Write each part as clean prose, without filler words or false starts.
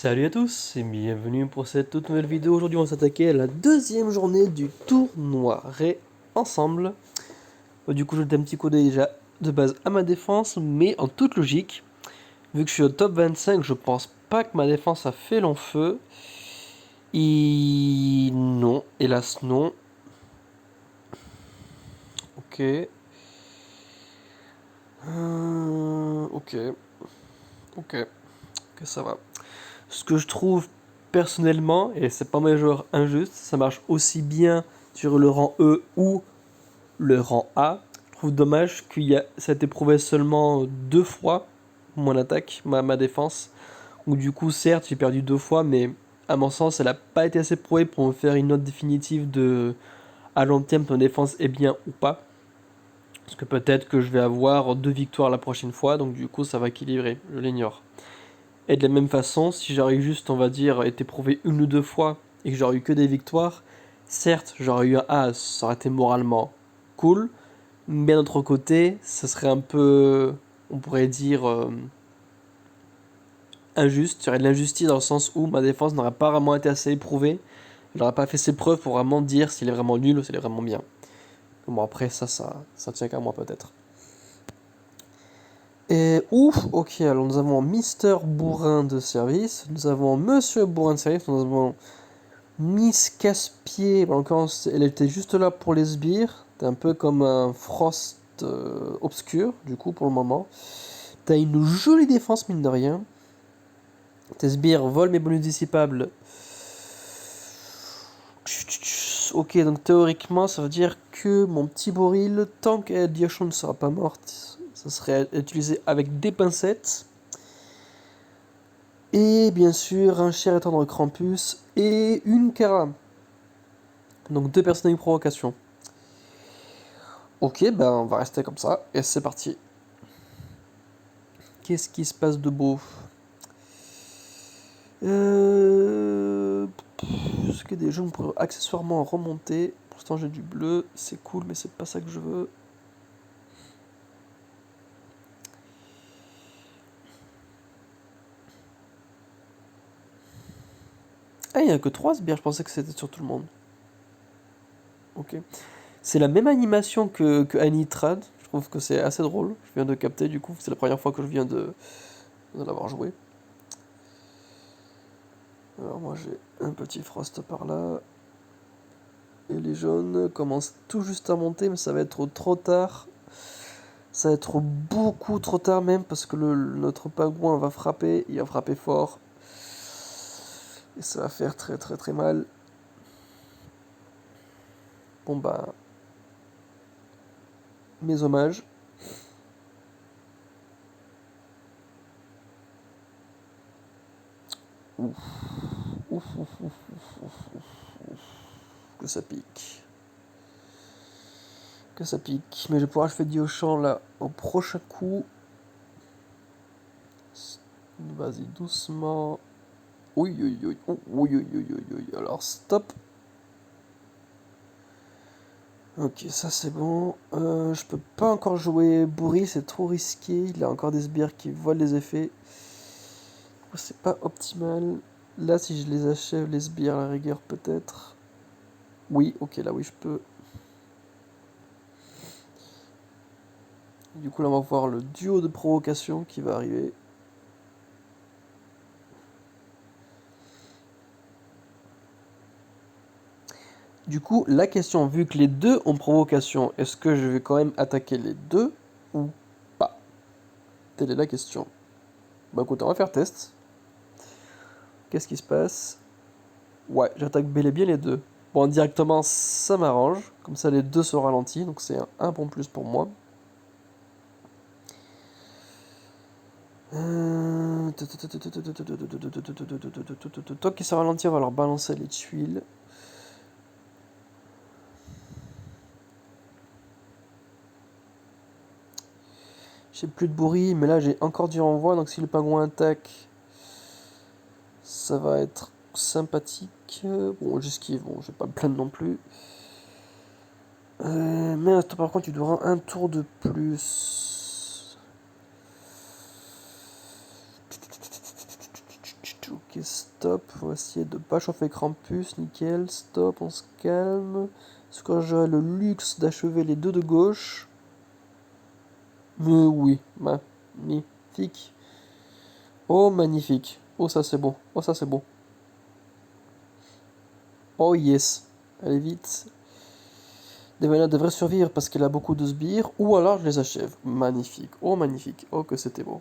Salut à tous et bienvenue pour cette toute nouvelle vidéo. Aujourd'hui on va s'attaquer à la deuxième journée du tournoi Ré ensemble. Du coup je donne un petit coup d'œil déjà de base à ma défense, mais en toute logique, vu que je suis au top 25, je pense pas que ma défense a fait long feu. Et non, hélas non. Ok. Ok. Ok. Ok, ça va. Ce que je trouve personnellement, et c'est pas mes joueurs injustes, ça marche aussi bien sur le rang E ou le rang A. Je trouve dommage ça a été prouvé seulement deux fois, mon attaque, ma défense. Où du coup, certes, j'ai perdu deux fois, mais à mon sens, elle n'a pas été assez prouvée pour me faire une note définitive de à long terme ton défense est bien ou pas. Parce que peut-être que je vais avoir deux victoires la prochaine fois, donc du coup, ça va équilibrer, je l'ignore. Et de la même façon, si j'aurais juste, on va dire, été prouvé une ou deux fois et que j'aurais eu que des victoires, certes, j'aurais eu un A, ça aurait été moralement cool, mais d'un autre côté, ça serait un peu, on pourrait dire, injuste. Il y aurait de l'injustice dans le sens où ma défense n'aurait pas vraiment été assez éprouvée. Elle n'aurait pas fait ses preuves pour vraiment dire s'il est vraiment nul ou s'il est vraiment bien. Bon, après, ça tient qu'à moi peut-être. Et ouf, ok, alors nous avons Mister Bourrin de service, nous avons Monsieur Bourrin de service, nous avons Miss Casse-Pied, en l'occurrence, elle était juste là pour les sbires. T'es un peu comme un Frost obscur, du coup, pour le moment. T'as une jolie défense, mine de rien. Tes sbires volent mes bonus dissipables. Ok, donc théoriquement, ça veut dire que mon petit Boril, tant que Diochon ne sera pas morte, ça serait utilisé avec des pincettes. Et bien sûr, un cher et tendre Krampus et une Kara. Donc deux personnes avec provocation. Ok, ben on va rester comme ça, et c'est parti. Qu'est-ce qui se passe de beau? Est-ce que des jeux pourraient accessoirement remonter? Pour l'instant j'ai du bleu, c'est cool, mais c'est pas ça que je veux. Ah, il n'y a que 3 sbires, je pensais que c'était sur tout le monde. Ok. C'est la même animation que Anitrad, je trouve que c'est assez drôle. Je viens de capter du coup, c'est la première fois que je viens de l'avoir joué. Alors moi j'ai un petit Frost par là. Et les jaunes commencent tout juste à monter, mais ça va être trop tard. Ça va être beaucoup trop tard même, parce que notre pingouin va frapper, il va frapper fort. Et ça va faire très très très mal. Bon bah, mes hommages. Ouf, ouf, ouf, ouf, ouf, ouf, ouf. Que ça pique. Que ça pique. Mais je vais pouvoir achever Diochant là au prochain coup. Vas-y, doucement. Oui, oui, oui. Oui, oui, oui, oui, oui. Alors, stop. Ok, ça c'est bon. Je peux pas encore jouer Bourri, c'est trop risqué. Il a encore des sbires qui volent les effets. C'est pas optimal. Là, si je les achève, les sbires, à la rigueur, peut-être. Oui, ok, là, oui, je peux. Du coup, là, on va voir le duo de provocation qui va arriver. Du coup, la question, vu que les deux ont provocation, est-ce que je vais quand même attaquer les deux ou pas? Telle est la question. Bah écoute, on va faire test. Qu'est-ce qui se passe? Ouais, j'attaque bel et bien les deux. Bon, directement, ça m'arrange. Comme ça, les deux sont ralentis, donc c'est un bon plus pour moi. Toi qui se ralentit, on va leur balancer les tuiles. J'ai plus de bourri, mais là j'ai encore du renvoi, donc si le pingouin attaque, ça va être sympathique. Bon, j'esquive, bon, je vais pas me plaindre non plus. Mais toi, par contre, tu devras un tour de plus. Ok, stop. On va essayer de pas chauffer Krampus. Nickel. Stop, on se calme. Est-ce que j'aurai le luxe d'achever les deux de gauche? Mais oui, magnifique. Oh, magnifique. Oh, ça c'est bon. Oh, ça c'est bon. Oh, yes. Allez, vite. Devana devrait survivre parce qu'elle a beaucoup de sbires. Ou alors je les achève. Magnifique. Oh, magnifique. Oh, que c'était beau.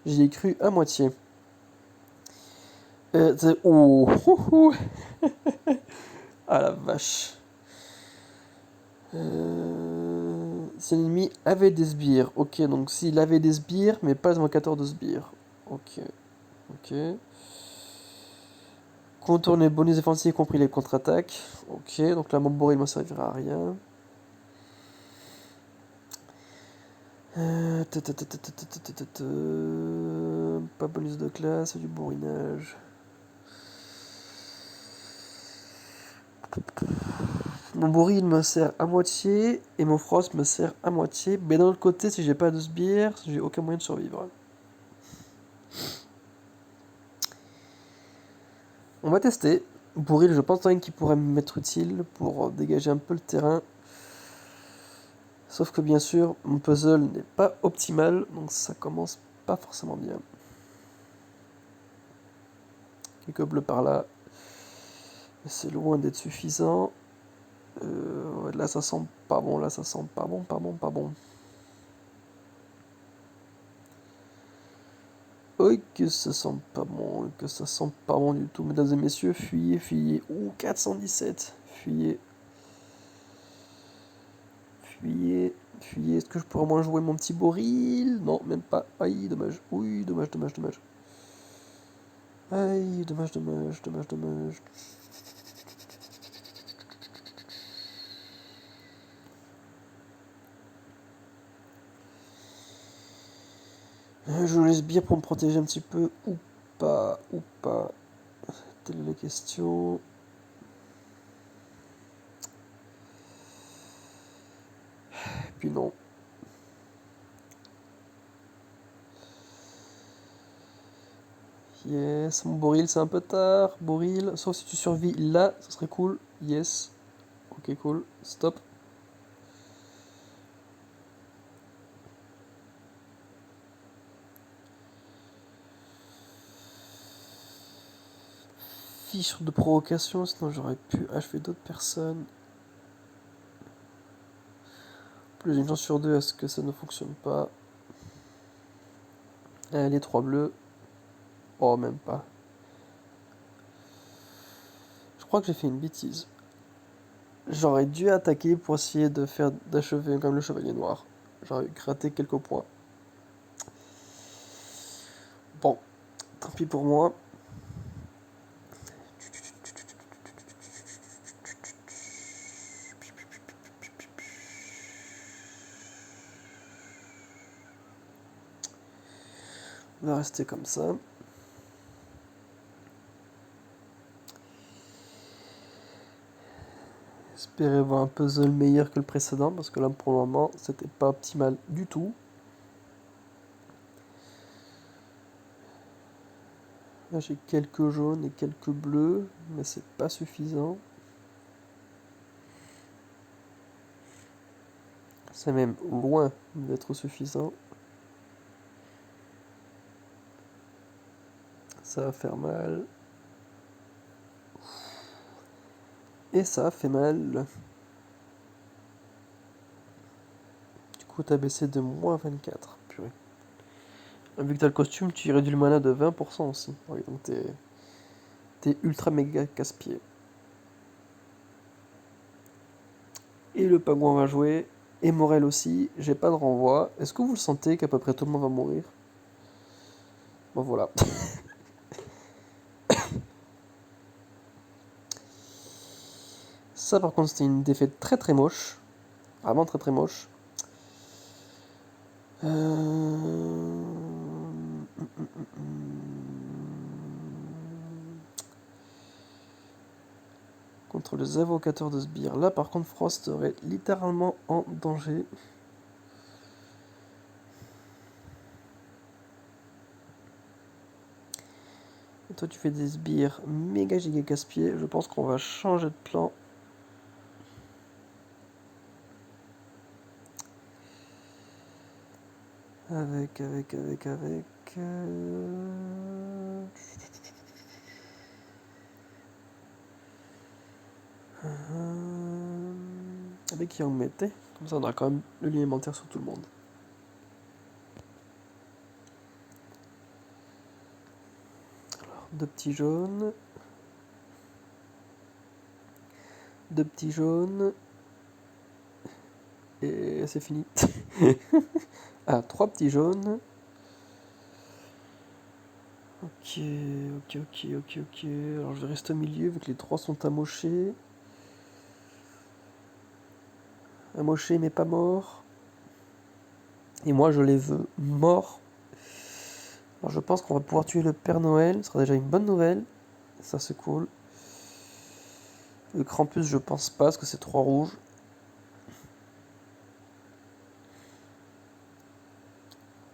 J'y ai cru à moitié. Oh, ah la vache. Si l'ennemi avait des sbires. Ok, donc s'il avait des sbires, mais pas les invocateurs de sbires. Ok, ok. Contourner les bonus défensifs, y compris les contre-attaques. Ok, donc la Momboril ne me servira à rien. Pas bonus de classe, du bourrinage. Mon bourril me sert à moitié et mon frost me sert à moitié. Mais d'un autre côté, si j'ai pas de sbire, j'ai aucun moyen de survivre. On va tester. Bourril, je pense quand même qu'il pourrait m'être utile pour dégager un peu le terrain. Sauf que bien sûr, mon puzzle n'est pas optimal, donc ça commence pas forcément bien. Quelques bleus par là. C'est loin d'être suffisant. Là ça sent pas bon, là ça sent pas bon, pas bon, pas bon. Oui, que ça sent pas bon, que ça sent pas bon du tout, mesdames et messieurs, fuyez, fuyez. Ouh, 417, fuyez. Fuyez, fuyez. Est-ce que je pourrais au moins jouer mon petit Boril? Non, même pas. Aïe, dommage. Oui, dommage, dommage, dommage. Aïe, dommage, dommage, dommage, dommage. Je laisse bien pour me protéger un petit peu, ou pas, ou pas. Telle est la question. Et puis non. Yes, mon Boril, c'est un peu tard. Boril, sauf si tu survis là, ça serait cool. Yes. Ok, cool. Stop. Fiche de provocation, sinon j'aurais pu achever d'autres personnes. Plus d'une chance sur deux à ce que ça ne fonctionne pas. Allez, 3 bleus. Oh, même pas. Je crois que j'ai fait une bêtise. J'aurais dû attaquer pour essayer d'achever comme le chevalier noir. J'aurais gratté quelques points. Bon, tant pis pour moi. On va rester comme ça. Espérer avoir un puzzle meilleur que le précédent, parce que là pour le moment c'était pas optimal du tout. Là j'ai quelques jaunes et quelques bleus, mais c'est pas suffisant. C'est même loin d'être suffisant. Ça va faire mal. Et ça fait mal. Du coup t'as baissé de moins 24. Purée. Vu que t'as le costume, tu réduis le mana de 20% aussi. Oui, donc t'es ultra méga casse-pied. Et le pingouin va jouer. Et Morel aussi. J'ai pas de renvoi. Est-ce que vous le sentez qu'à peu près tout le monde va mourir? Bon voilà. Ça par contre c'était une défaite très très moche. Vraiment très très moche. Contre les invocateurs de sbires. Là par contre Frost serait littéralement en danger. Et toi, tu fais des sbires méga giga casse-pieds. Je pense qu'on va changer de plan. Avec. Avec qui on mettait. Comme ça, on aura quand même le lien alimentaire sur tout le monde. Alors, deux petits jaunes. Deux petits jaunes. Et c'est fini. Ah, trois petits jaunes. Ok. Alors je vais rester au milieu vu que les trois sont amochés. Amochés mais pas morts. Et moi je les veux morts. Alors je pense qu'on va pouvoir tuer le Père Noël. Ce sera déjà une bonne nouvelle. Ça c'est cool. Le Krampus je pense pas parce que c'est trois rouges.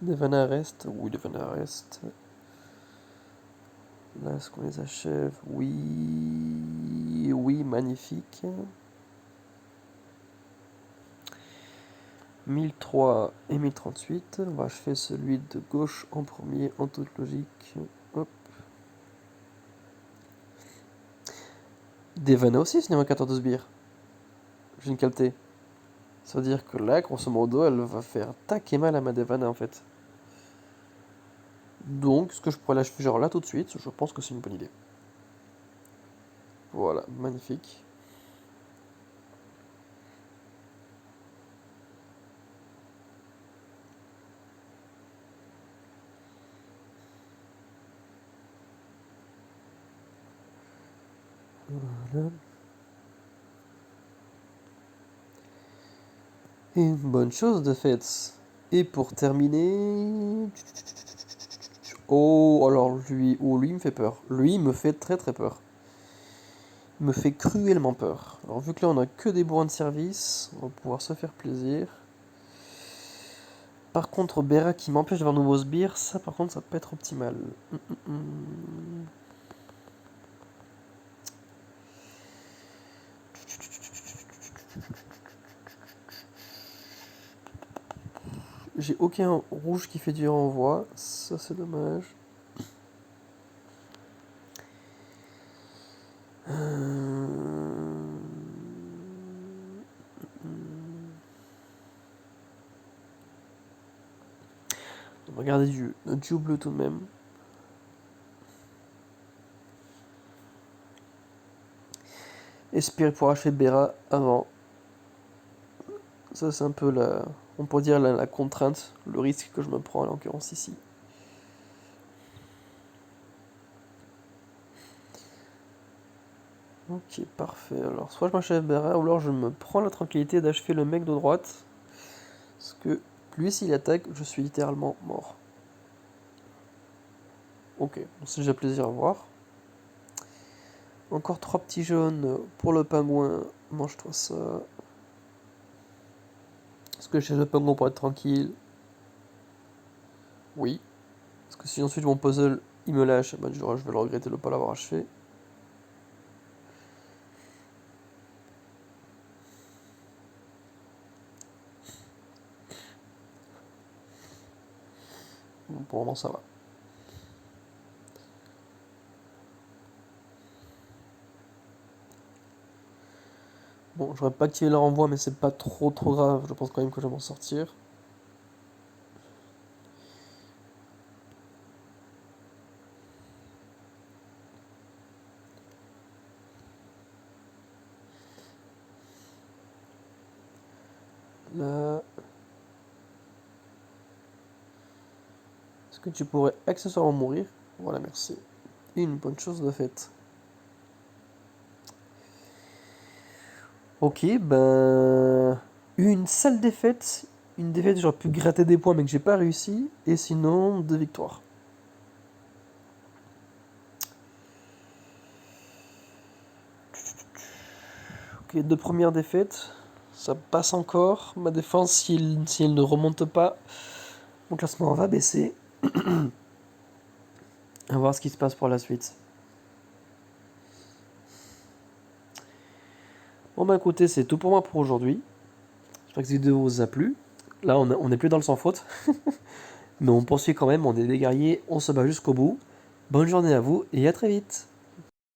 Devana reste. Oui, Devana reste. Là, est-ce qu'on les achève? Oui. Oui, magnifique. 1003 et 1038. On va achever celui de gauche en premier, en toute logique. Hop. Devana aussi, c'est niveau 14 de sbires. J'ai une capté. Ça veut dire que là, grosso modo, elle va faire taquer mal à ma Devana en fait. Donc, ce que je pourrais l'achever genre là tout de suite, je pense que c'est une bonne idée. Voilà, magnifique. Voilà. Et une bonne chose de fait. Et pour terminer... Oh, alors lui, lui me fait peur. Lui me fait très très peur. Il me fait cruellement peur. Alors vu que là on a que des bourrins de service, on va pouvoir se faire plaisir. Par contre, Bera qui m'empêche d'avoir de nouveaux sbires, ça par contre ça peut être optimal. J'ai aucun rouge qui fait du renvoi, ça c'est dommage. On va garder du bleu tout de même. Espérer pouvoir acheter Bera avant. Ça c'est un peu la, on pourrait dire la contrainte, le risque que je me prends en l'occurrence ici. Ok, parfait. Alors, soit je m'achève Bera, ou alors je me prends la tranquillité d'achever le mec de droite. Parce que lui, s'il attaque, je suis littéralement mort. Ok, c'est déjà plaisir à voir. Encore trois petits jaunes pour le pingouin. Mange-toi ça. Est-ce que chez le pingouin pour être tranquille? Oui. Parce que si ensuite mon puzzle il me lâche, ben, je vais le regretter de ne pas l'avoir achevé. Bon, pour le moment ça va. Bon, j'aurais pas activé le renvoi, mais c'est pas trop grave. Je pense quand même que je vais m'en sortir. Là. Est-ce que tu pourrais accessoirement mourir? Voilà, merci. Une bonne chose de faite. Ok, ben. Une sale défaite. Une défaite, j'aurais pu gratter des points, mais que j'ai pas réussi. Et sinon, deux victoires. Ok, deux premières défaites. Ça passe encore. Ma défense, si elle ne remonte pas, mon classement va baisser. On va voir ce qui se passe pour la suite. Bon bah écoutez, c'est tout pour moi pour aujourd'hui. J'espère que cette vidéo vous a plu. Là, on n'est plus dans le sans faute. Mais on poursuit quand même, on est des guerriers, on se bat jusqu'au bout. Bonne journée à vous et à très vite.